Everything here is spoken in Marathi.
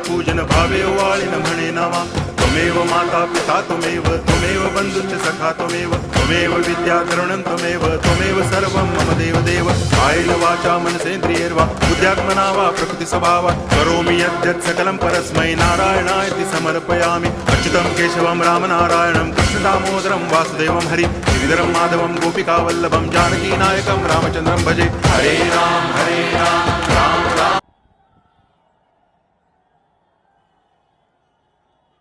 पूजन भावे वाळिन म्हणे नावा त्वमेव माता पिता त्वमेव बंधुश्च सखा त्वमेव विद्या तरुणं त्वमेव सर्वं मम देव कायेन वाचा मनसेन्द्रियैर्वा बुद्ध्यात्मना वा प्रकृति स्वभावात् करोमि यद्यत् सकलं परस्मै नारायणायति समर्पयामि अच्युतं केशवं रामनारायणं कृष्णदामोदरं वासुदेवं हरि गिरिधरं माधवं गोपिकावल्लभं जानकीनायकं रामचन्द्रं भजे हरे राम राम राम